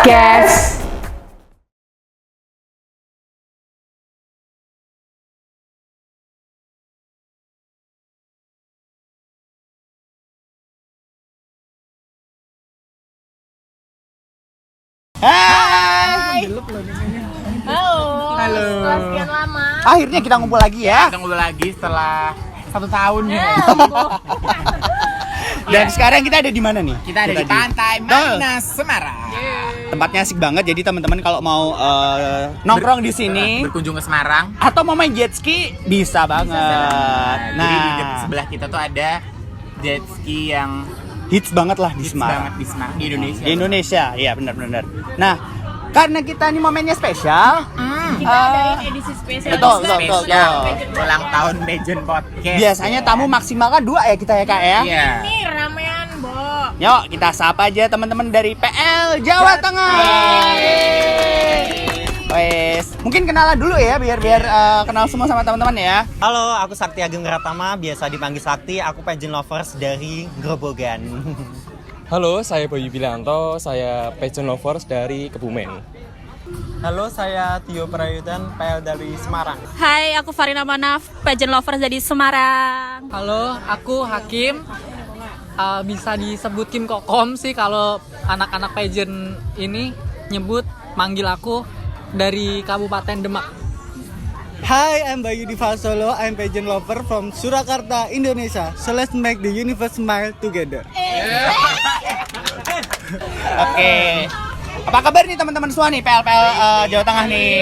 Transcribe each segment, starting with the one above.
Podcast. Hai. Halo. Halo. Setelah sekian lama. Akhirnya kita ngumpul lagi ya. Kita ngobrol lagi setelah 1 tahun ya. Dan sekarang kita ada di mana nih? Kita ada di pantai Marina Semarang. Tempatnya asik banget. Jadi teman-teman kalau mau nongkrong di sini Berkunjung ke Semarang. atau mau main jet ski bisa banget. Jadi di sebelah kita tuh ada jet ski yang hits banget lah di hits Semarang. banget di Semarang, di Indonesia. Di Indonesia, iya benar-benar. Nah, karena kita ini momennya spesial, Kita adain edisi spesial. betul. Spesial ulang tahun Legend Podcast. Biasanya tamu maksimal kan 2 ya kita ya Kak ya. Iya. Ini ramean, Bo. Yuk kita sapa aja teman-teman dari PL Jawa Tengah. Wes, mungkin kenalan dulu ya biar kenal semua sama teman-teman ya. Halo, aku Sakti Ageng Ratama, biasa dipanggil Sakti. Aku pageant lovers dari Grobogan. Halo, saya Bayu Bilanto, saya pageant lovers dari Kebumen. Halo, saya Tio Prayudan, PL dari Semarang. Hai, aku Farina Manaf, pageant lovers dari Semarang. Halo, aku Hakim. Bisa disebut Kim Kokom sih kalau anak-anak pageant ini nyebut manggil aku dari Kabupaten Demak. Hi, I'm Bayu Diva Solo. I'm pageant lover from Surakarta, Indonesia. So let's make the universe smile together. Oke. Apa kabar nih teman-teman semua nih PL Jawa Tengah nih?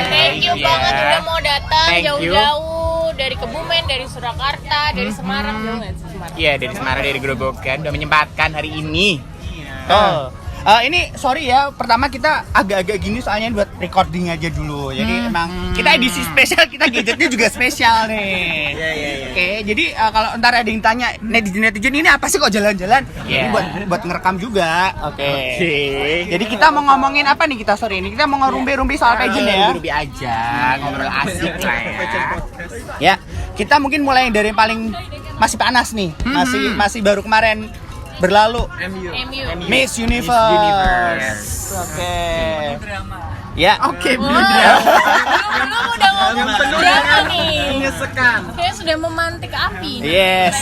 Thank you Iya. banget udah mau datang Thank you. jauh-jauh dari Kebumen, dari Surakarta, dari Semarang. Jauh nggak sih Semarang? Iya, dari Semarang, dari Grobogan udah menyempatkan hari ini. Oh. Ini sorry ya, pertama kita agak-agak gini soalnya buat recording aja dulu. Jadi emang kita edisi spesial, kita gadgetnya juga spesial nih. Oke, jadi kalau ntar ada yang tanya netizen ini apa sih kok jalan-jalan? Ini buat ngerekam juga. Oke. Jadi kita mau ngomongin apa nih kita sore ini? Kita mau ngorumpi-rumpi soal pageant ya. Lebih aja, ngobrol asik lah ya. Ya, kita mungkin mulai dari yang paling masih panas nih. Masih baru kemarin berlalu. MU. Miss Universe. Oke. Ya. Oke, Wow. Belum udah ngomong drama nih. Menyesekan. Kayaknya sudah memantik api. Yes.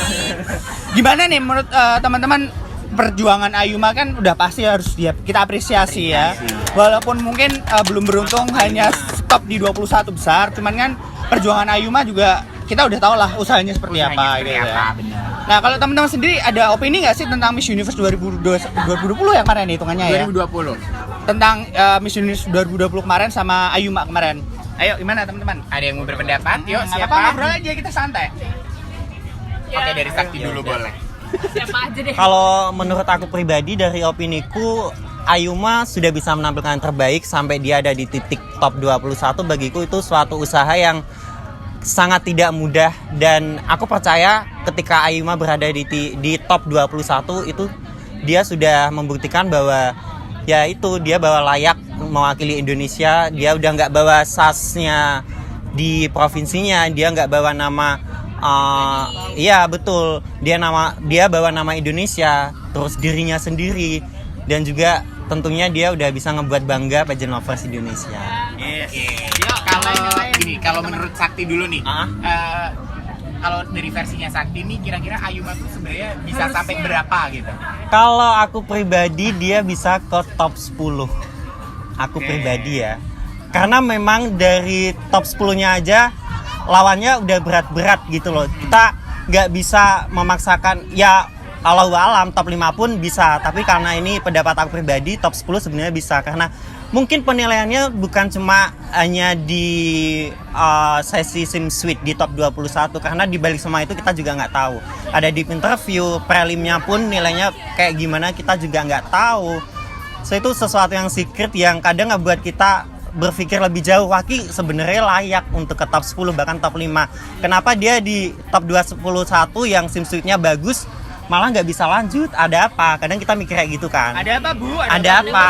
Gimana nih menurut teman-teman perjuangan Ayuma kan udah pasti harus kita apresiasi ya. Walaupun mungkin belum beruntung hanya stop di 21 besar, cuman kan perjuangan Ayuma juga kita udah tahu lah usahanya seperti apa gitu ya. benar. Nah, kalau teman-teman sendiri ada opini nggak sih tentang Miss Universe 2020 yang kemarin hitungannya ya? 2020. Tentang Miss Universe 2020 kemarin sama Ayuma kemarin. Ayo, gimana teman-teman? Ada yang mau berpendapat? Yuk, Nggak siapa? apa-apa, ngobrol aja kita santai. Oke, dari Sakti dulu boleh. Siapa aja deh. Kalau menurut aku pribadi, dari opiniku, Ayuma sudah bisa menampilkan yang terbaik sampai dia ada di titik top 21. Bagiku itu suatu usaha yang sangat tidak mudah, dan aku percaya ketika Ayuma berada di top 21 itu dia sudah membuktikan bahwa ya itu dia bawa layak mewakili Indonesia. Dia udah nggak bawa sasnya di provinsinya, dia nggak bawa nama iya betul, dia bawa nama Indonesia, terus dirinya sendiri, dan juga tentunya dia udah bisa ngebuat bangga pageant lovers Indonesia. Kalau menurut Sakti dulu nih, kalau dari versinya Sakti nih, kira-kira Ayuma tuh sebenarnya bisa sampai berapa gitu? Kalau aku pribadi dia bisa ke top 10. Aku pribadi ya. Karena memang dari top 10-nya aja lawannya udah berat-berat gitu loh. Kita nggak bisa memaksakan, ya Allahu alam top 5 pun bisa, tapi karena ini pendapat aku pribadi top 10 sebenarnya bisa, karena mungkin penilaiannya bukan cuma hanya di sesi sim suite di top 21, karena di balik semua itu kita juga nggak tahu. Ada di interview, prelimnya pun nilainya kayak gimana kita juga nggak tahu. So itu sesuatu yang secret yang kadang ngebuat kita berpikir lebih jauh. Waki sebenarnya layak untuk ke top 10 bahkan top 5. Kenapa dia di top 21 yang sim suite-nya bagus malah nggak bisa lanjut? Ada apa? Kadang kita mikir kayak gitu kan. Ada apa, Bu? Ada apa?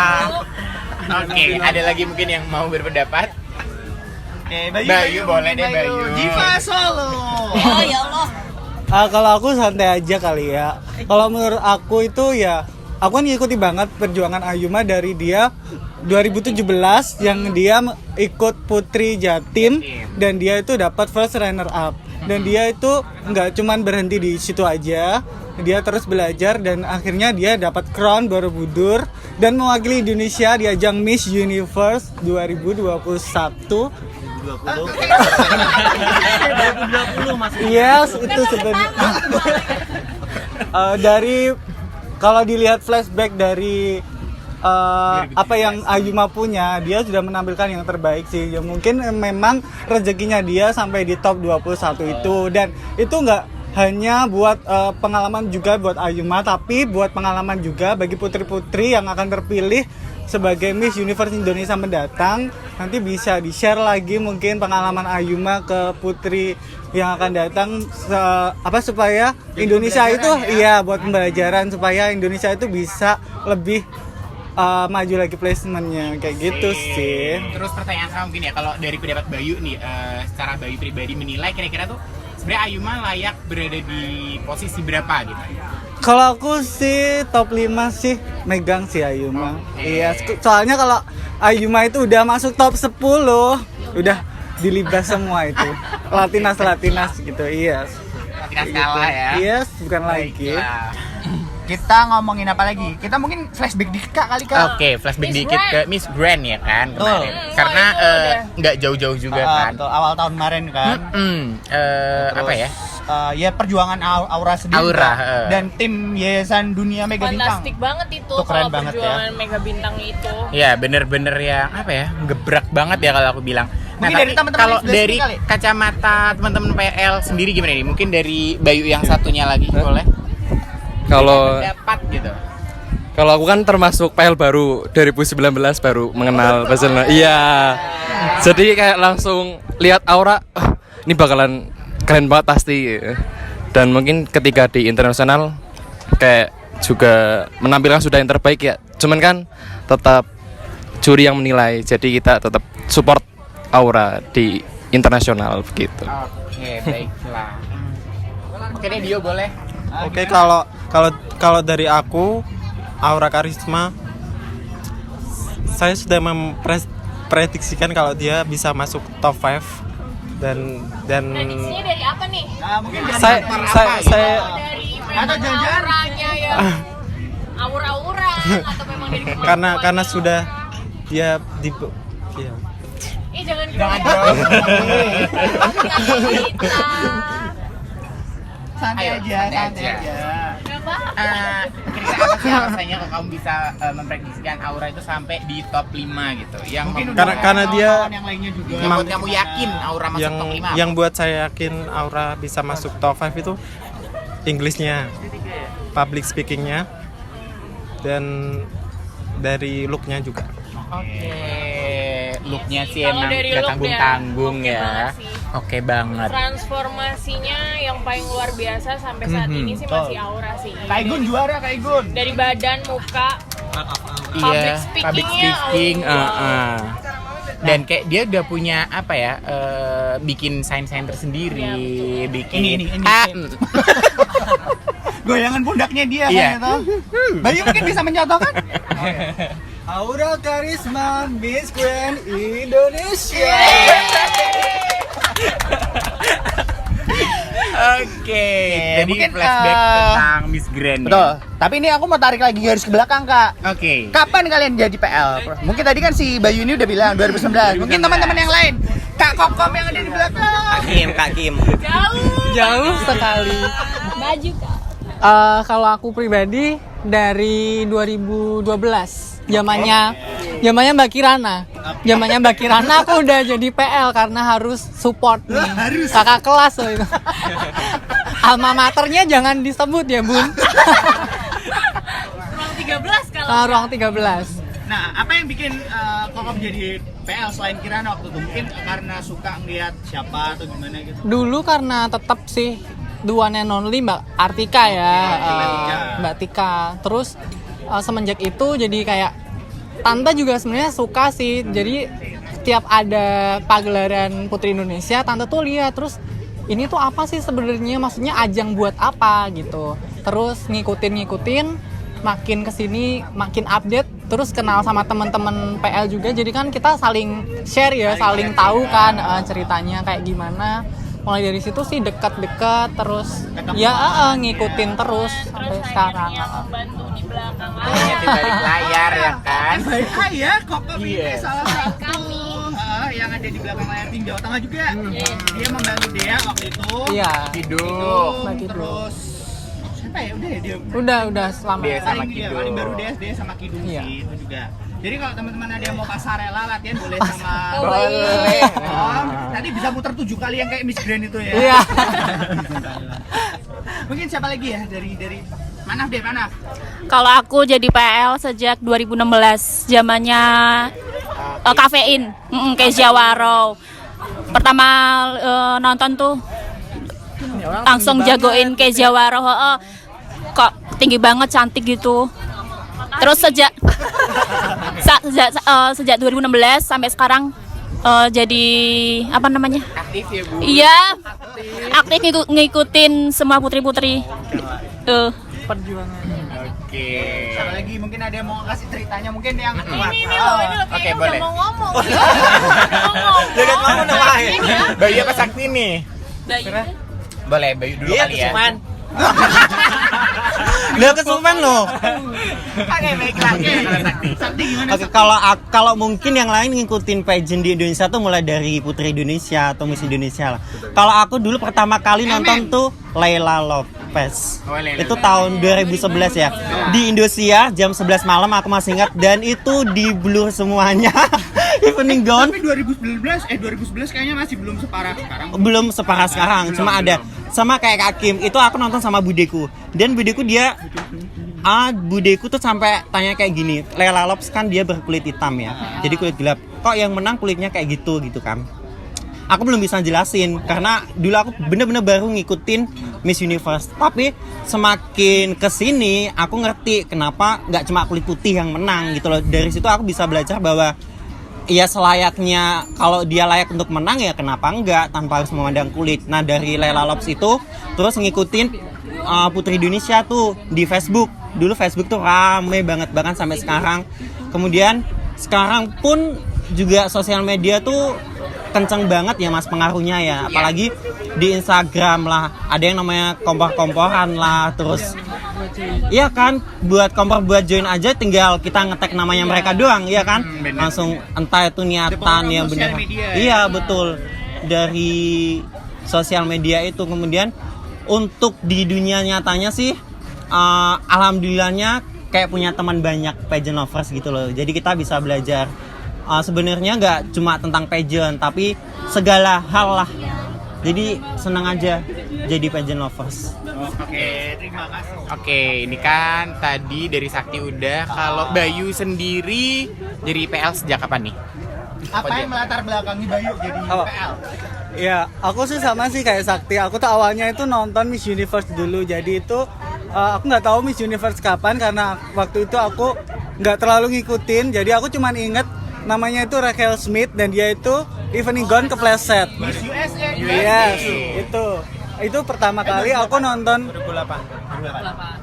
Oke, ada lagi mungkin yang mau berpendapat? Oke, Bayu, boleh deh, Bayu. Diva Solo. Oh ya Allah. Kalau aku santai aja kali ya. Kalau menurut aku itu ya aku kan ngikuti banget perjuangan Ayuma dari dia 2017 yang dia ikut Putri Jatim dan dia itu dapat first runner up. Dan dia itu nggak cuman berhenti di situ aja, dia terus belajar dan akhirnya dia dapat crown Borobudur dan mewakili Indonesia di ajang Miss Universe 2021. 2020 Mas. Yes, itu sebenarnya. Dari kalau dilihat flashback dari apa yang Ayuma punya, dia sudah menampilkan yang terbaik sih. Ya mungkin memang rezekinya dia sampai di top 21 itu, dan itu nggak hanya buat pengalaman juga buat Ayuma, tapi buat pengalaman juga bagi putri-putri yang akan terpilih sebagai Miss Universe Indonesia mendatang. Nanti bisa di-share lagi mungkin pengalaman Ayuma ke putri yang akan datang supaya Indonesia itu buat pembelajaran supaya Indonesia itu bisa lebih maju lagi placementnya kayak gitu sih. Terus pertanyaan saya mungkin ya, kalau dari pendapat Bayu nih, secara Bayu pribadi menilai kira-kira tuh sebenarnya Ayuma layak berada di posisi berapa gitu? Kalau aku sih top 5 sih megang sih Ayuma. Iya, soalnya kalau Ayuma itu udah masuk top 10, udah dilibas semua itu. Latinas gitu, iya. Latinas kalah ya. Yes, bukan lagi. Kita ngomongin apa lagi? Kita mungkin flashback dikit kali Kak. Oke, flashback dikit ke Miss Grand ya kan kemarin. Karena nggak jauh-jauh juga kan. Betul, awal tahun kemarin kan. Apa ya? Ya perjuangan Aura sendiri Aura, dan tim Yayasan Dunia Mega Bintang. Fantastik banget itu Itu keren kalau banget perjuangan Mega Bintang itu. Ya bener-bener yang apa ya, gebrak banget ya kalau aku bilang. Nah, Mungkin dari tapi teman-teman kalau yang dari kali. kacamata teman-teman PL sendiri gimana nih? Mungkin dari Bayu yang satunya lagi boleh? Kalau Dapat gitu. kalau aku kan termasuk PL baru 2019 baru mengenal Barcelona. Iya. Jadi kayak langsung lihat Aura, ini bakalan keren banget pasti. Dan mungkin ketika di internasional kayak juga menampilkan sudah yang terbaik ya. Cuman kan tetap juri yang menilai. Jadi kita tetap support Aura di internasional begitu. Oke, baiklah. Oke deh, Dio boleh. Oke, kalau dari aku, Aura Karisma, saya sudah memprediksikan kalau dia bisa masuk top 5 dan Prediksinya dari apa nih? Mungkin saya Dari memang jangan-jangan auranya ya, aura-aura atau memang dari karena sudah dia di ya. jangan santai aja. Kira-kira apa sih alasannya kalau kamu bisa memprediksikan Aura itu sampai di top 5 gitu? Yang Mungkin karena dia yang lainnya juga. yang buat kamu yakin Aura masuk top 5. yang buat saya yakin Aura bisa masuk top 5 itu Englishnya, public speakingnya, dan dari looknya juga. Oke, looknya sih Kalau emang dari gak look tanggung-tanggung ya, ya. oke banget sih. Oke banget. Transformasinya yang paling luar biasa sampai saat ini sih masih Aura sih. Kak Igun juara, Kak Igun. Dari badan, muka, Iya, speakingnya, public speaking. wow. Dan kayak dia udah punya apa ya, bikin sign-sign tersendiri, Ya, bikin Ini. Goyangan pundaknya dia Iya. kan itu. Bayu mungkin bisa mencontohkan? Aura Karisma Miss Grand Indonesia. Oke, jadi mungkin, flashback tentang Miss Grand. Betul. Tapi ini aku mau tarik lagi garis ke belakang, Kak. Oke. Kapan kalian jadi PL? Mungkin tadi kan si Bayu ini udah bilang 2019. Mungkin teman-teman yang lain, Kak Kokom yang ada di belakang. Kak Kim. Jauh sekali. Baju Kak. Kalau aku pribadi dari 2012 zamannya Mbak Kirana. Zamannya Mbak Kirana aku udah jadi PL karena harus support nih. Kakak kelas loh itu. Alma maternya jangan disebut ya, Bun. Ruang 13 kalau Ruang 13. Nah, apa yang bikin Kokom jadi PL selain Kirana waktu itu? Mungkin karena suka ngeliat siapa atau gimana gitu. Dulu karena tetap sih the one and only Mbak Artika ya, Mbak Tika. Terus semenjak itu jadi kayak Tante juga sebenarnya suka sih. Jadi setiap ada pagelaran Putri Indonesia, Tante tuh lihat terus ini tuh apa sih sebenarnya, maksudnya ajang buat apa gitu. Terus ngikutin makin kesini makin update, terus kenal sama teman-teman PL juga, jadi kan kita saling share ya, saling tahu kan ceritanya kayak gimana. Mulai dari situ sih dekat-dekat, terus ya ngikutin terus sampai sekarang. Yang membantu di belakang Di balik layar ya kan. Ya, Koko ini salah satu yang ada di belakang layar tim Jawa Tengah juga. Dia membantu Dea waktu itu. Iya. Hidup. Terus siapa ya? Udah ya dia. Udah selama. Dea sama Paling Kido. paling baru Dea sama Kidung Iya. sih itu juga. Jadi kalau teman-teman ada yang mau pasarela latihan boleh sama Boleh. nanti bisa muter 7 kali yang kayak Miss Grand itu ya. Iya. Mungkin siapa lagi ya dari Manaf deh, Manaf. Kalau aku jadi PL sejak 2016, zamannya kafein, Kezia Waro. Pertama nonton tuh langsung jagoin Kezia Waro, kok tinggi banget, cantik gitu. Terus sejak 2016 sampai sekarang jadi apa namanya? Aktif ya Bu. Iya, aktif ngikutin semua putri-putri. Perjuangan. Oke. Siapa lagi mungkin ada yang mau kasih ceritanya mungkin yang ini loh Oke, kayaknya boleh. udah mau ngomong. Jangan ngomong namanya. Bayu apa Sakti nih? Boleh Bayu dulu kali ya. Dia kesupen loh. Oke, baiklah. Sakti gimana? Oke, kalau mungkin yang lain ngikutin pageant di Indonesia tuh mulai dari Putri Indonesia atau Miss Indonesia lah. Kalau aku dulu pertama kali nonton tuh Layla Lopez. Oh, Layla Itu Lopez. tahun 2011 ya. Di Indosiar jam 11 malam aku masih ingat, dan itu di blur semuanya. Evening gown. Tapi 2011 kayaknya masih belum separah sekarang. Belum separah sekarang, cuma ada sama kayak Kak Kim. Itu aku nonton sama budeku. Dan budeku budeku tuh sampai tanya kayak gini, Layla Lopez kan dia berkulit hitam ya, jadi kulit gelap, kok yang menang kulitnya kayak gitu kan. Aku belum bisa jelasin karena dulu aku bener-bener baru ngikutin Miss Universe. Tapi semakin kesini aku ngerti kenapa nggak cuma kulit putih yang menang gitu loh. Dari situ aku bisa belajar bahwa ya selayaknya kalau dia layak untuk menang ya kenapa enggak tanpa harus memandang kulit. Nah dari Layla Lopez itu terus ngikutin Putri Indonesia tuh di Facebook. Dulu Facebook tuh rame banget bahkan sampai sekarang. Kemudian sekarang pun juga sosial media tuh kenceng banget ya Mas pengaruhnya ya. Apalagi di Instagram lah ada yang namanya kompor-komporan lah. Terus iya kan, buat kompor buat join aja tinggal kita nge-tag namanya mereka doang, iya kan? Langsung entah itu niatan yang benar. Iya betul, dari sosial media itu. Kemudian untuk di dunia nyatanya sih alhamdulillahnya kayak punya teman banyak pageant lovers gitu loh. Jadi kita bisa belajar sebenarnya nggak cuma tentang pageant tapi segala hal lah. Jadi senang aja jadi pageant lovers. Oke, terima kasih. Oke, ini kan tadi dari Sakti udah. Kalau Bayu sendiri jadi PL sejak kapan nih? Apa yang melatar belakangi Bayu jadi PL? Ya, aku sih sama sih kayak Sakti. Aku tuh awalnya itu nonton Miss Universe dulu. Jadi itu aku nggak tahu Miss Universe kapan karena waktu itu aku nggak terlalu ngikutin. Jadi aku cuman inget namanya itu Rachel Smith dan dia itu evening gown kepleset. Miss USA. Yes, itu pertama kali aku nonton.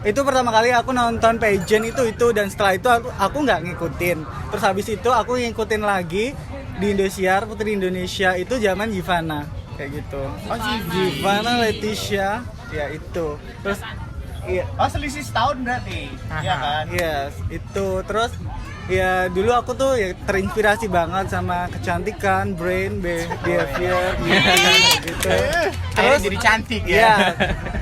Itu pertama kali aku nonton pageant itu dan setelah itu aku nggak ngikutin. Terus habis itu aku ngikutin lagi di Indosiar Putri Indonesia itu zaman Givana kayak gitu. Oh, Givana Leticia ya itu. Terus iya. Oh, selisih setahun berarti. Iya kan? Yes, itu terus ya dulu aku tuh ya terinspirasi banget sama kecantikan, brain, behavior gitu. Terus jadi cantik ya. Iya.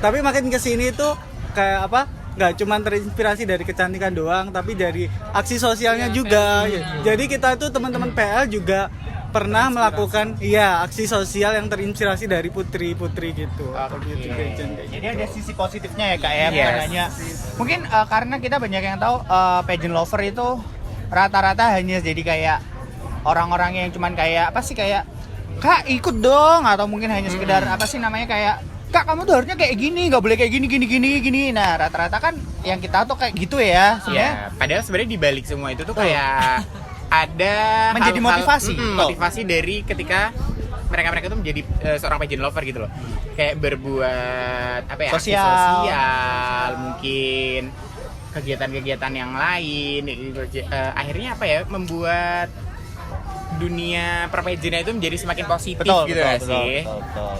Tapi makin kesini tuh kayak apa? Nggak cuma terinspirasi dari kecantikan doang, tapi dari aksi sosialnya juga. Jadi kita tuh teman-teman PL juga pernah melakukan aksi sosial yang terinspirasi dari putri-putri gitu. Jadi ada sisi positifnya ya Kak ya, bukan Yes. hanya mungkin karena kita banyak yang tahu pageant lover itu rata-rata hanya jadi kayak orang-orang yang cuman kayak apa sih kayak Kak ikut dong, atau mungkin hanya sekedar apa sih namanya kayak Kak kamu tuh harusnya kayak gini, nggak boleh kayak gini. Nah rata-rata kan yang kita tuh kayak gitu ya sebenarnya. Ya, padahal sebenarnya di balik semua itu tuh kayak ada Menjadi motivasi. motivasi dari ketika mereka tuh menjadi seorang pageant lover gitu loh. Kayak berbuat apa ya? aksi Sosial. sosial mungkin. kegiatan-kegiatan yang lain gitu. Akhirnya apa ya, membuat dunia perpajanan itu menjadi semakin positif gitu nggak sih? Betul.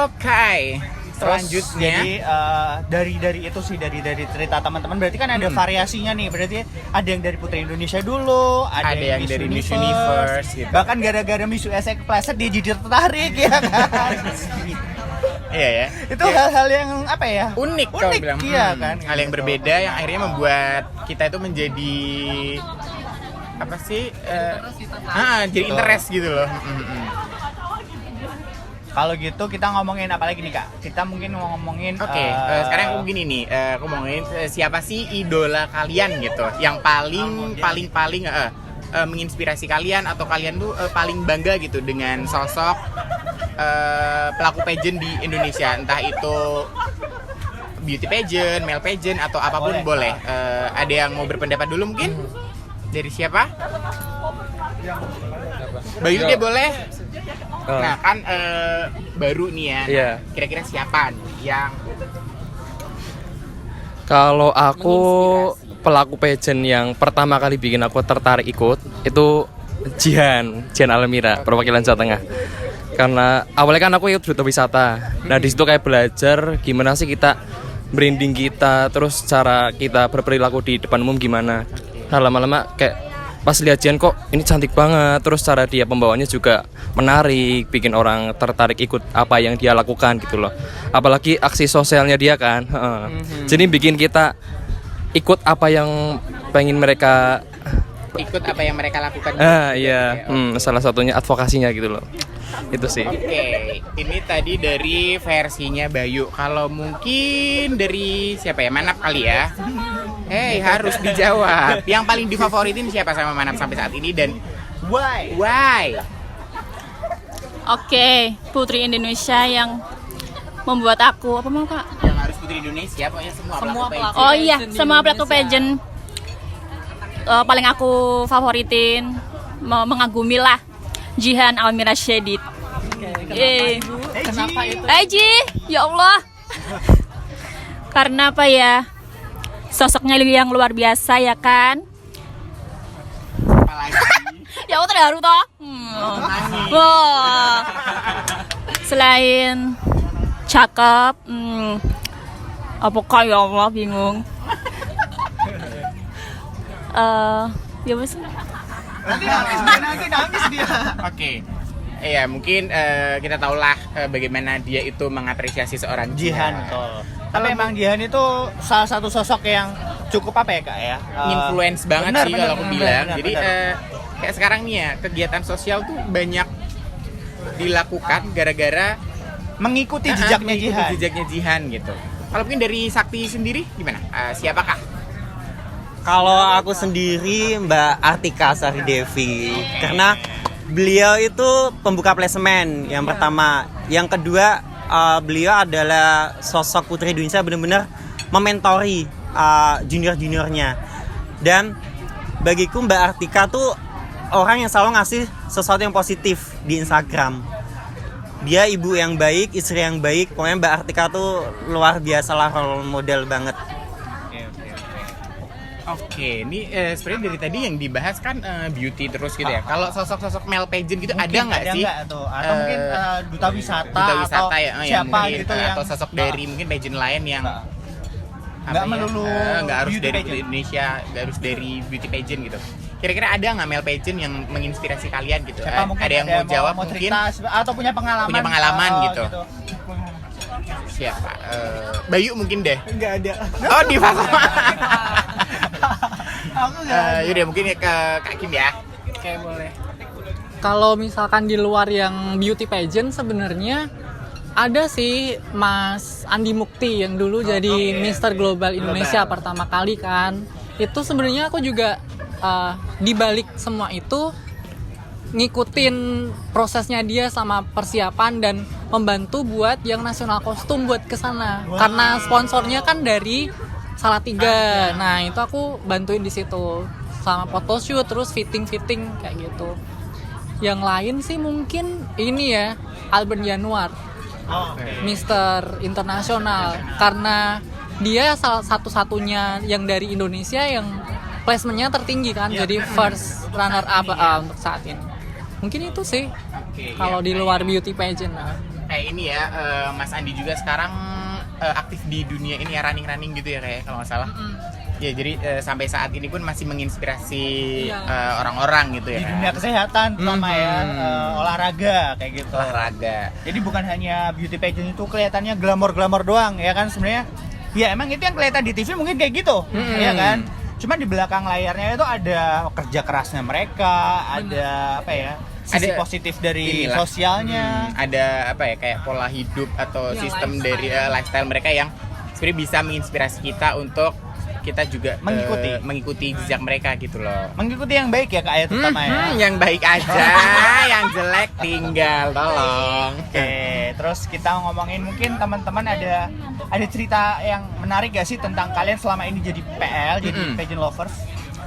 Oke. Terus, Selanjutnya dari itu sih, dari cerita teman-teman berarti kan ada variasinya nih. Berarti ada yang dari Putri Indonesia dulu, ada yang dari Miss Universe gitu. Bahkan gara-gara Miss USA kepleset dia jadi tertarik ya kan. Iya ya. Itu hal-hal yang apa ya? Unik kalau bilang. Iya kan. Hal yang berbeda yang akhirnya membuat kita itu menjadi apa sih? Jadi interest gitu loh. Kalau gitu kita ngomongin apa lagi nih Kak? Kita mungkin mau ngomongin sekarang aku begini nih, aku ngomongin siapa sih idola kalian gitu, yang paling menginspirasi kalian, atau kalian tuh paling bangga gitu dengan sosok pelaku pageant di Indonesia, entah itu beauty pageant, male pageant, atau apapun boleh. Ada yang mau berpendapat dulu mungkin? Dari siapa? Bayu deh boleh. Nah kan baru nih ya. Iya. Kira-kira siapa nih yang Kalau aku pelaku pageant yang pertama kali bikin aku tertarik ikut itu Jihan Almira, perwakilan Jawa Tengah. Karena awalnya kan aku ikut duta wisata. Nah di situ kayak belajar gimana sih kita branding kita, terus cara kita berperilaku di depan umum gimana. Nah lama-lama kayak pas lihat Jihan kok ini cantik banget, terus cara dia pembawanya juga menarik, bikin orang tertarik ikut apa yang dia lakukan gitu loh. Apalagi aksi sosialnya dia kan, jadi bikin kita ikut apa yang pengen mereka lakukan. Iya, salah satunya advokasinya gitu loh. Itu sih. Oke, ini tadi dari versinya Bayu. Kalau mungkin dari siapa ya? Manap kali ya. Harus dijawab. Yang paling difavoritin siapa sama Manap sampai saat ini, dan why? Oke, Putri Indonesia yang membuat aku apa mau Kak? Yang harus Putri Indonesia, pokoknya semua pelaku pageant. Oh iya, semua pelaku pageant paling aku favoritin, mengagumi lah Jihan Almira Syedid. Kenapa itu? Ji, ya Allah. Karena apa ya? Sosoknya yang luar biasa ya kan? Apalagi Ya aku terharu toh. Wah. Selain cakep, apakah ya Allah bingung. Ya mas. Nanti nangis dia. Oke. Iya, mungkin kita tahulah bagaimana dia itu mengapresiasi seorang Jihan tuh. Tapi emang Jihan itu salah satu sosok yang cukup apa ya Kak ya? Influence banget sih kalau aku bilang. Jadi kayak sekarang nih ya, kegiatan sosial tuh banyak dilakukan gara-gara mengikuti jejaknya Jihan gitu. Kalau mungkin dari Sakti sendiri gimana? Siapakah? Kalau aku sendiri Mbak Artika Sari Devi, karena beliau itu pembuka placement yang pertama. Yang kedua, beliau adalah sosok Putri Indonesia benar-benar mementori junior-juniornya. Dan bagiku Mbak Artika tuh orang yang selalu ngasih sesuatu yang positif di Instagram. Dia ibu yang baik, istri yang baik. Pokoknya Mbak Artika tuh luar biasa lah, role model banget. Oke, ini sebenarnya dari tadi yang dibahas kan beauty terus gitu ya. Kalau sosok-sosok male pageant gitu mungkin ada nggak sih? Atau mungkin duta wisata atau siapa mungkin, gitu yang atau sosok dari mungkin pageant lain yang nggak melulu nggak harus beauty dari pageant. Indonesia, nggak harus dari beauty pageant gitu. Kira-kira ada nggak male pageant yang menginspirasi kalian gitu? Ada yang mau jawab mungkin? Atau punya pengalaman gitu. Siapa? Bayu mungkin deh. Nggak ada. Oh, di fase. Aku nggak Yaudah mungkin ke Kak Kim ya. Oke, boleh. Kalau misalkan di luar yang beauty pageant sebenarnya ada sih Mas Andi Mukti yang dulu jadi Mr. Global Indonesia pertama kali kan. Itu sebenarnya aku juga di balik semua itu ngikutin prosesnya dia sama persiapan dan membantu buat yang nasional kostum buat kesana. Karena sponsornya kan dari Salatiga. Nah, itu aku bantuin di situ sama photoshoot terus fitting kayak gitu. Yang lain sih mungkin ini ya, Albert Januar. Mister Internasional, karena dia salah satu-satunya yang dari Indonesia yang placementnya tertinggi kan, jadi first runner up untuk saat ini. Mungkin itu sih kalau di luar beauty pageant. Ini ya, Mas Andi juga sekarang aktif di dunia ini ya, running gitu ya kayak kalau nggak salah. Ya jadi sampai saat ini pun masih menginspirasi orang-orang gitu ya. Di dunia kesehatan terutama ya, olahraga kayak gitu. Olahraga. Jadi bukan hanya beauty pageant itu kelihatannya glamor doang ya kan sebenarnya. Ya emang itu yang kelihatan di TV mungkin kayak gitu, ya kan. Cuma di belakang layarnya itu ada kerja kerasnya mereka, ada apa ya? Sisi Ada positif dari inilah, sosialnya. ada apa ya kayak pola hidup atau sistem dari lifestyle mereka yang sebenarnya bisa menginspirasi kita untuk kita juga mengikuti jejak mereka gitu loh. Mengikuti yang baik ya Kak Ayat terutama ya. Yang baik aja, yang jelek tinggal tolong. Oke, terus kita ngomongin mungkin teman-teman ada cerita yang menarik gak sih tentang kalian selama ini jadi PL, jadi pageant lovers?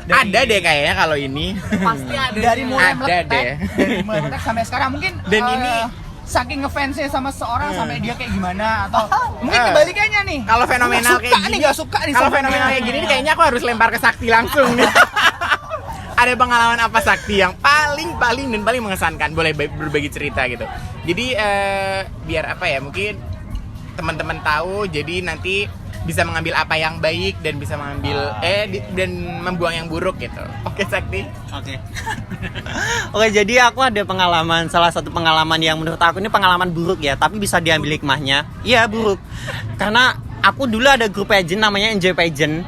Ada deh kayaknya kalau ini. Pasti ada. Dari mulai Ada deh. dari mulai meletek sampai sekarang mungkin. Dan ini saking ngefansnya sama seorang sampai dia kayak gimana atau mungkin kebalikannya nih. Kalau fenomenal kayak gini, nggak suka nih. Kalau fenomenal kayak gini kayaknya aku harus lempar ke Sakti langsung nih. Ada pengalaman apa Sakti yang paling mengesankan? Boleh berbagi cerita gitu. Jadi biar apa ya, mungkin teman-teman tahu, jadi nanti bisa mengambil apa yang baik dan bisa mengambil dan membuang yang buruk gitu. Oke Sakti. Oke, jadi aku ada pengalaman, salah satu pengalaman yang menurut aku ini pengalaman buruk ya, tapi bisa diambil hikmahnya. Iya, buruk. Karena aku dulu ada grup pageant namanya Enjoy Pageant.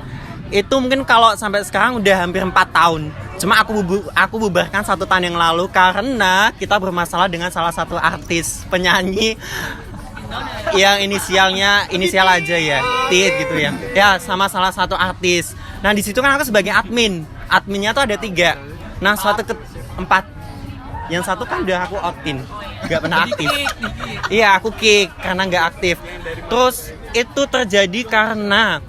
Itu mungkin kalau sampai sekarang udah hampir 4 tahun. Cuma aku bubarkan 1 tahun yang lalu karena kita bermasalah dengan salah satu artis penyanyi yang inisial aja ya, Tit gitu ya. Ya, sama salah satu artis. Nah, di situ kan aku sebagai admin. Adminnya tuh ada 3. Nah, 4. Yang satu kan udah aku opt-in, nggak pernah aktif. Iya, aku kick karena nggak aktif. Terus itu terjadi karena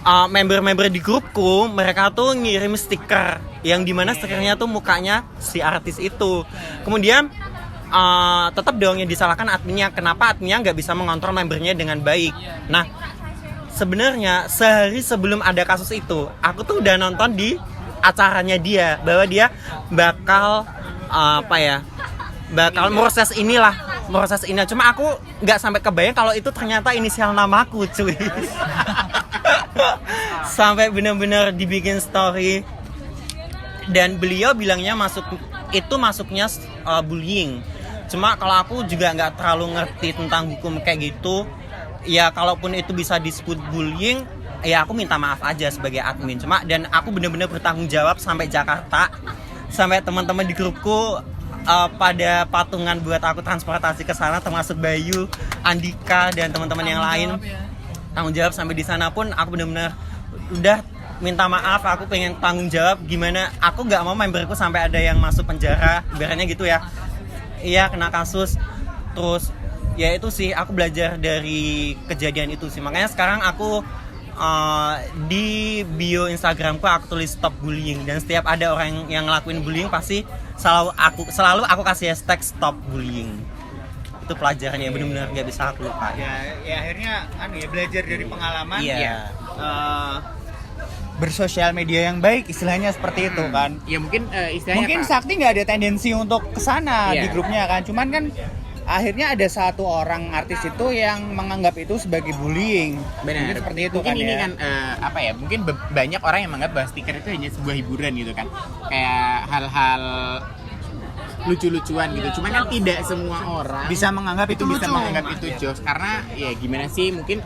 member-member di grupku, mereka tuh ngirim stiker yang dimana stikernya tuh mukanya si artis itu. Kemudian tetap dong yang disalahkan adminnya. Kenapa adminnya nggak bisa mengontrol membernya dengan baik? Nah, sebenarnya sehari sebelum ada kasus itu, aku tuh udah nonton di acaranya dia bahwa dia bakal bakal proses ini. Cuma aku nggak sampai kebayang kalau itu ternyata inisial namaku, cuy. Sampai benar-benar dibikin story. Dan beliau bilangnya masuknya bullying. Cuma kalau aku juga nggak terlalu ngerti tentang hukum kayak gitu. Ya kalaupun itu bisa disebut bullying, ya aku minta maaf aja sebagai admin. Cuma dan aku benar-benar bertanggung jawab sampai Jakarta, sampai teman-teman di grupku pada patungan buat aku transportasi ke sana, termasuk Bayu, Andika dan teman-teman yang lain. Tanggung jawab sampai di sana pun aku benar-benar udah minta maaf. Aku pengen tanggung jawab gimana. Aku nggak mau memberku sampai ada yang masuk penjara, ibaratnya gitu ya. Iya, kena kasus. Terus ya itu sih, aku belajar dari kejadian itu sih. Makanya sekarang aku di bio Instagramku aku tulis stop bullying, dan setiap ada orang yang ngelakuin bullying pasti selalu aku kasih hashtag stop bullying. Itu pelajaran yang benar-benar nggak bisa aku lupa. Ya akhirnya belajar dari pengalaman. Iya. Bersosial media yang baik, istilahnya seperti itu kan. Ya mungkin istilahnya mungkin Sakti nggak ada tendensi untuk kesana di grupnya kan. Cuman kan akhirnya ada satu orang artis itu yang menganggap itu sebagai bullying. Benar. Mungkin seperti itu mungkin kan ini ya. kan mungkin banyak orang yang menganggap bahwa stiker itu hanya sebuah hiburan gitu kan, kayak hal-hal lucu-lucuan gitu. Cuman kan tidak semua orang bisa menganggap itu bisa lucu. menganggap itu jokes, karena ya gimana sih, mungkin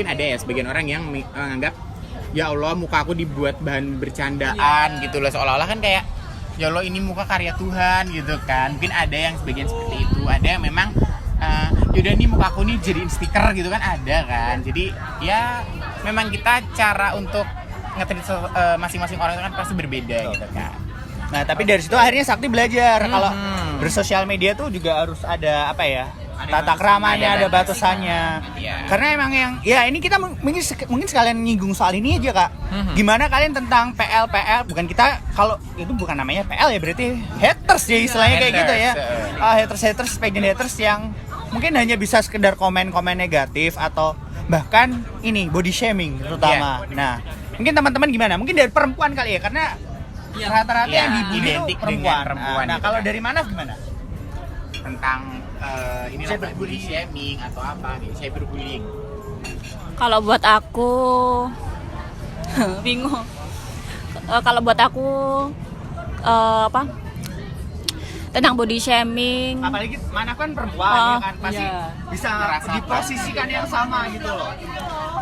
ada ya sebagian orang yang menganggap ya Allah muka aku dibuat bahan bercandaan gitu loh, seolah-olah kan kayak ya Allah ini muka karya Tuhan gitu kan. Mungkin ada yang sebagian seperti itu, ada yang memang yaudah nih muka aku nih jadiin stiker gitu kan, ada kan. Jadi ya memang kita cara untuk nge-treat masing-masing orang itu kan pasti berbeda gitu kan. Nah tapi dari situ akhirnya Sakti belajar kalau bersosial media tuh juga harus ada tata keramanya, ada batasannya. Karena emang yang ya ini kita mungkin sekalian nyinggung soal ini aja Kak. Gimana kalian tentang PL, bukan kita, kalau itu bukan namanya PL ya, berarti haters ya istilahnya kayak gitu ya. Haters, pageant haters yang mungkin hanya bisa sekedar komen-komen negatif atau bahkan ini body shaming terutama. Nah, mungkin teman-teman gimana? Mungkin dari perempuan kali ya, karena rata-rata yang dibully itu identik perempuan. dengan perempuan Nah, gitu kalau kan. dari mana gimana? Tentang inilah body shaming atau apa nih, cyberbullying. Kalau buat aku bingung. Kalau buat aku apa? Tentang body shaming. Apalagi mana kan perempuan ya kan pasti bisa diposisikan yang sama gitu loh.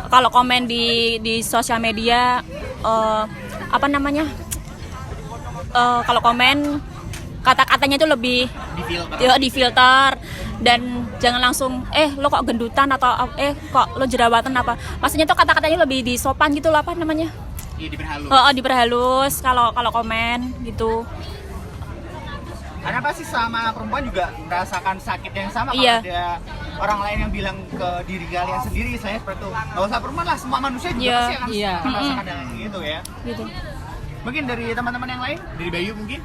Kalau komen di sosial media apa namanya? Kalau komen kata-katanya itu lebih difilter dan jangan langsung lo kok gendutan atau kok lo jerawatan apa. Maksudnya tuh kata-katanya lebih disopan gitu loh, apa namanya? Iya, diperhalus. Diperhalus kalau komen gitu. Karena pasti sama perempuan juga merasakan sakit yang sama kalau Iya. ada orang lain yang bilang ke diri kalian sendiri, saya seperti itu. Nggak usah perempuan lah, semua manusia juga Iya. pasti akan Iya. merasakan hal gitu ya. Gitu. Mungkin dari teman-teman yang lain? Dari Bayu mungkin?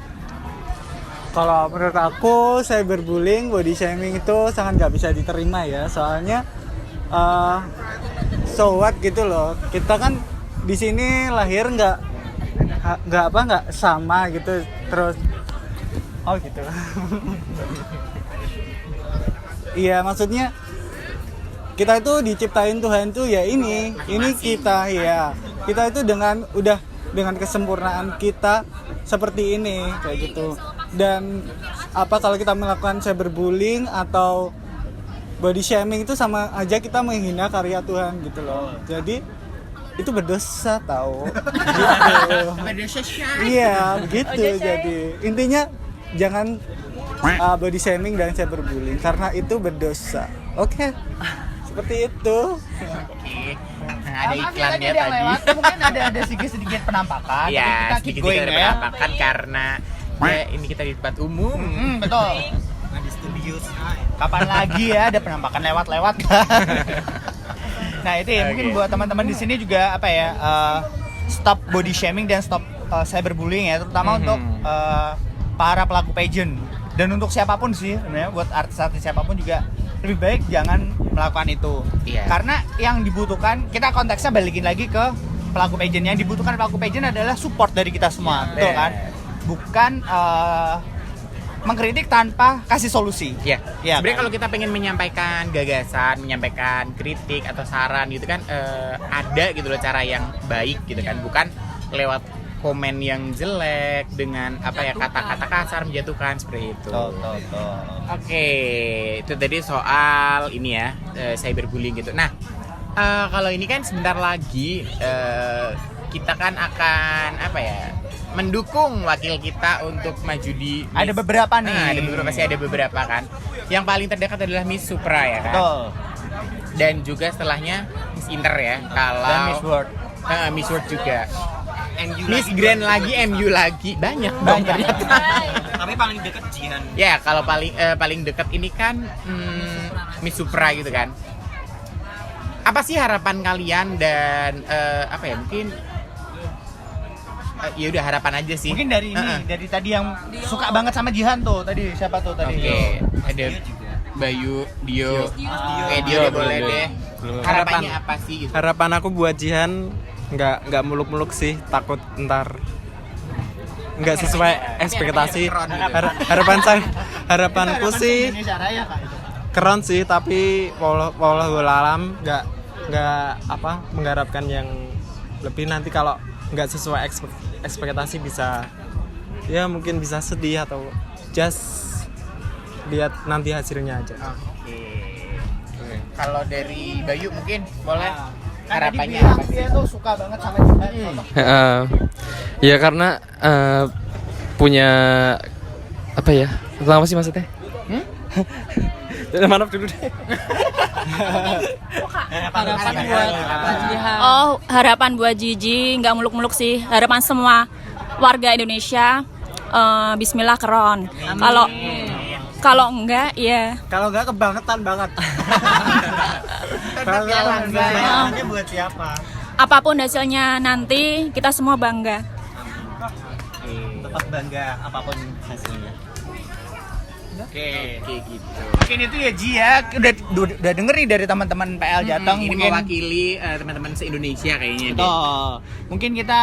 Kalau menurut aku cyberbullying, body shaming itu sangat nggak bisa diterima ya, soalnya so what gitu loh. Kita kan di sini lahir nggak sama gitu, terus gitu. Iya, maksudnya kita itu diciptain Tuhan tuh ya ini kita ya. Kita itu dengan kesempurnaan kita seperti ini kayak gitu. Dan kalau kita melakukan cyberbullying atau body shaming itu sama aja kita menghina karya Tuhan gitu loh. Jadi itu berdosa tahu. Gitu. Iya, begitu. Jadi intinya jangan body shaming dan cyberbullying karena itu berdosa. Oke. Seperti itu. Oke. Nah, ada iklannya ada yang tadi. lewat, mungkin ada sedikit penampakan. Iya, tapi kita keep sedikit going ada ya. penampakan karena ini kita di tempat umum. Betul. Di studio. Kapan lagi ya ada penampakan lewat-lewat? Nah itu ya mungkin buat teman-teman di sini juga apa ya, stop body shaming dan stop cyberbullying ya, terutama untuk para pelaku pageant dan untuk siapapun sih sebenarnya, buat artis-artis siapapun juga lebih baik jangan melakukan itu. Iya. Karena yang dibutuhkan, kita konteksnya balikin lagi ke pelaku pageant, yang dibutuhkan pelaku pageant adalah support dari kita semua, betul kan? Bukan mengkritik tanpa kasih solusi. Ya, Ya, sebenarnya kan? kalau kita pengen menyampaikan gagasan, menyampaikan kritik atau saran gitu kan, ada gitu loh cara yang baik gitu kan, bukan lewat komen yang jelek dengan kata-kata kasar menjatuhkan seperti itu. Oke, itu tadi soal ini ya, cyberbullying gitu. Nah, kalau ini kan sebentar lagi kita kan akan mendukung wakil kita untuk maju di Miss. Ada beberapa nih. Ada beberapa kan. Yang paling terdekat adalah Miss Supra ya kan. Betul. Dan juga setelahnya Miss Inter ya. Kalau Dan Miss World. Miss World juga. Miss Grand lagi, MU lagi, banyak ternyata. Tapi paling dekat Jihan. Ya, kalau paling dekat ini kan Miss Supra gitu kan. Apa sih harapan kalian dan mungkin ya udah harapan aja sih. Mungkin dari ini, dari tadi yang suka banget sama Jihan tuh tadi, siapa tuh tadi? Oke, ada Bayu, Dio. Oke, Dio deh, boleh deh. Harapannya apa sih gitu? Harapan aku buat Jihan nggak muluk-muluk sih, takut ntar nggak sesuai ekspektasi. Harapanku sih Indonesia Raya Kak, itu. keren sih, tapi wallahual alam nggak mengharapkan yang lebih. Nanti kalau nggak sesuai ekspektasi bisa ya mungkin bisa sedih atau just lihat nanti hasilnya aja. Oke. Kalau dari Bayu mungkin boleh Kan harapannya tadi apa bilang sih? dia tuh suka banget sama Jihan. Ya karena punya apa ya? Tentang apa sih maksudnya? Mana dulu deh. Harapan buat Jihan. Harapan buat Gigi nggak muluk-muluk sih. Harapan semua warga Indonesia, Bismillah keron. Kalau enggak ya. Kalau nggak kebangetan banget. Harapannya buat siapa? Apapun hasilnya nanti kita semua bangga. Tetap bangga apapun hasilnya. Oke. gitu. Mungkin itu ya Ji ya, udah denger nih dari teman-teman PL Jateng. Ini mungkin mewakili teman-teman se-Indonesia kayaknya deh. Betul. Mungkin kita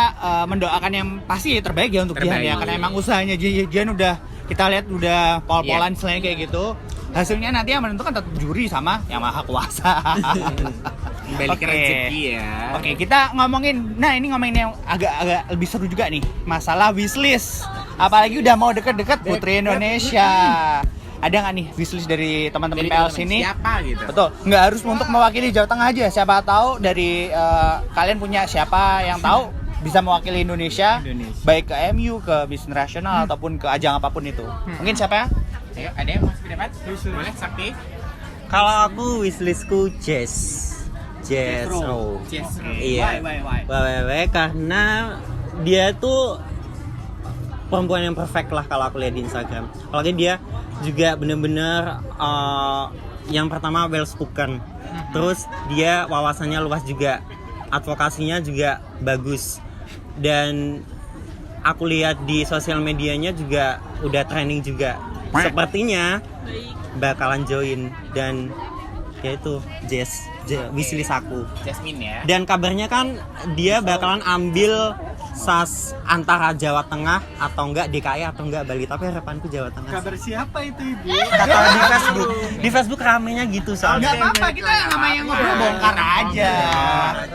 mendoakan yang pasti terbaik ya untuk Jihan Terbaik. ya, karena emang usahanya Jihan udah kita lihat udah pol-polan selain kayak gitu. Hasilnya nanti yang menentukan tetap juri sama yang maha kuasa. Balik ke Oke. rezeki ya. Oke, kita ngomongin, nah ini ngomongin yang agak lebih seru juga nih, masalah wishlist. Apalagi udah mau deket-deket Putri Indonesia. Ada nggak nih wishlist dari teman-teman Dari PL teman-teman sini? siapa gitu? Betul, nggak harus untuk mewakili Jawa Tengah aja. Siapa tahu dari kalian punya siapa yang tahu bisa mewakili Indonesia, baik ke MU, ke bisnis nasional ataupun ke ajang apapun itu. Mungkin siapa ya? Ayo, ada yang masuk ke depan? Boleh, Sakti? Kalau aku wishlistku Jess Row. Yes. Iya. Why? Karena dia tuh perempuan yang perfect lah kalau aku lihat di Instagram. Apalagi dia juga bener-bener yang pertama well spoken. Terus dia wawasannya luas juga, advokasinya juga bagus. Dan aku lihat di sosial medianya juga udah trending juga. Sepertinya bakalan join dan yaitu Jess wishlist aku. Jasmine ya. Dan kabarnya kan dia bakalan ambil SAS antara Jawa Tengah atau enggak DKI atau enggak Bali, tapi harapanku Jawa Tengah. Kabar siapa itu Ibu? Kalau di Facebook ramenya gitu soalnya. Nggak apa-apa, kita namanya ngobrol bongkar aja.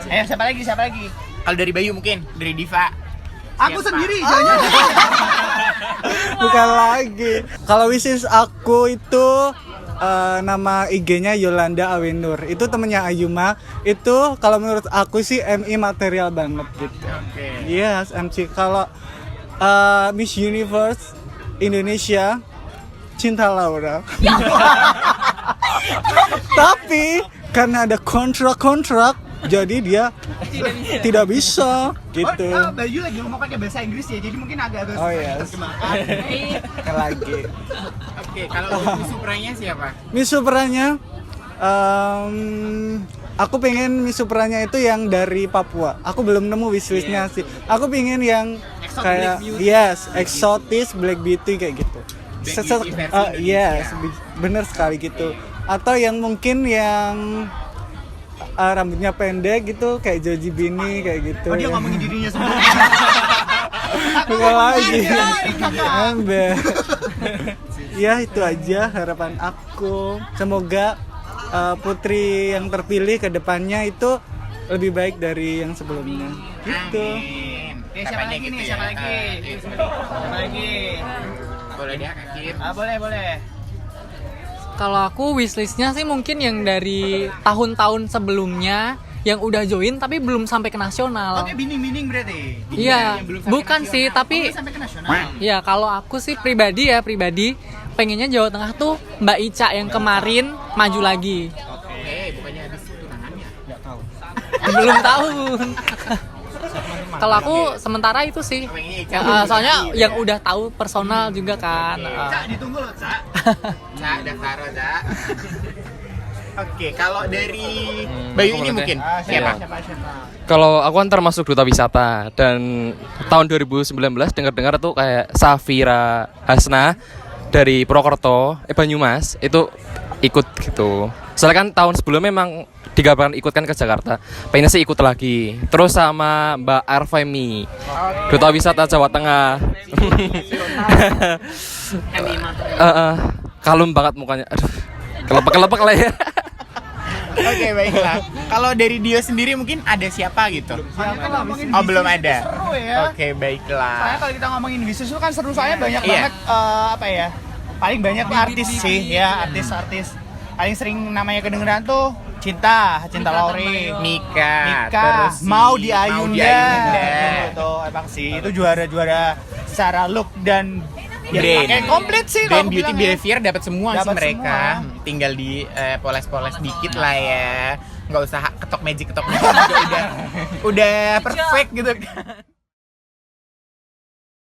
Ayo siapa lagi? Kalau dari Bayu mungkin, dari Diva. Aku Siapa? sendiri, jangan. Bukan lagi. Kalau wishlist aku itu nama IG-nya Yolanda Awenur. Itu temennya Ayuma. Itu kalau menurut aku sih MI material banget gitu. Oke. Yes, MC. Kalau Miss Universe Indonesia Cinta Laura. Tapi karena ada kontrak jadi dia tidak bisa gitu. Bayu lagi ngomong pakai bahasa Inggris ya, jadi mungkin agak Oh yes. Lagi. Oke, kalau Miss Supranya siapa? Miss Supranya, aku pengen Miss Supranya itu yang dari Papua. Aku belum nemu wishlistnya sih. Aku pengen yang kayak eksotis Black Beauty kayak gitu. Black Beauty versi Yes, Indonesia. bener sekali gitu. Atau yang mungkin yang rambutnya pendek gitu kayak Joji Bini kayak gitu. Oh, dia ya. ngomongin dirinya sendiri. Bukan lagi. Ember. Ya itu aja harapan aku. Semoga putri yang terpilih ke depannya itu lebih baik dari yang sebelumnya. Gitu. Amin. Siapa lagi Gitu nih? ya. Siapa lagi? Siapa lagi? Boleh dia, Akif. Boleh. Kalau aku wishlistnya sih mungkin yang dari tahun-tahun sebelumnya yang udah join tapi belum sampai ke nasional. Oke, bining berarti. Iya, Yang belum sampai bukan ke sih, nasional. tapi Belum sampai ke nasional. ya kalau aku sih pribadi pengennya Jawa Tengah tuh Mbak Ica yang kemarin maju lagi. Bukannya habis tunangannya? Enggak tahu. Belum tahu. Kalau aku sementara itu sih. Soalnya yang udah tahu personal juga kan. Cak, ditunggu loh, Cak. Cak, daftar, Cak. Oke, kalau dari Bayu ini mungkin siapa? Kalau aku kan termasuk duta wisata dan tahun 2019 dengar-dengar tuh kayak Safira Hasna dari Purwokerto, Banyumas itu ikut gitu. Soalnya kan tahun sebelumnya memang digabarkan ikut kan ke Jakarta. Pengennya sih ikut lagi. Terus sama Mbak Arfemi, duta wisata Jawa Tengah. Kalem banget mukanya. Aduh, kelepek-kelepek lah ya. Oke, baiklah. Kalau dari Dio sendiri mungkin ada siapa gitu? Oh, belum ada. Seru ya. Oke, baiklah. Soalnya kalau kita ngomongin bisnis itu kan seru, soalnya banyak Iya. banget paling banyak artis sih ya, artis paling sering namanya kedengeran tuh Cinta Lauri, Mika, terus si Mau di Ayunda. Ayunda itu emang sih itu juara secara look dan ya Brain. pakai komplit sih Dan kalau beauty bilang ya. behavior dapat semua sih Dapat mereka. semua. Tinggal di poles-poles dikit lah ya. Nggak usah ketok magic juga udah perfect gitu kan.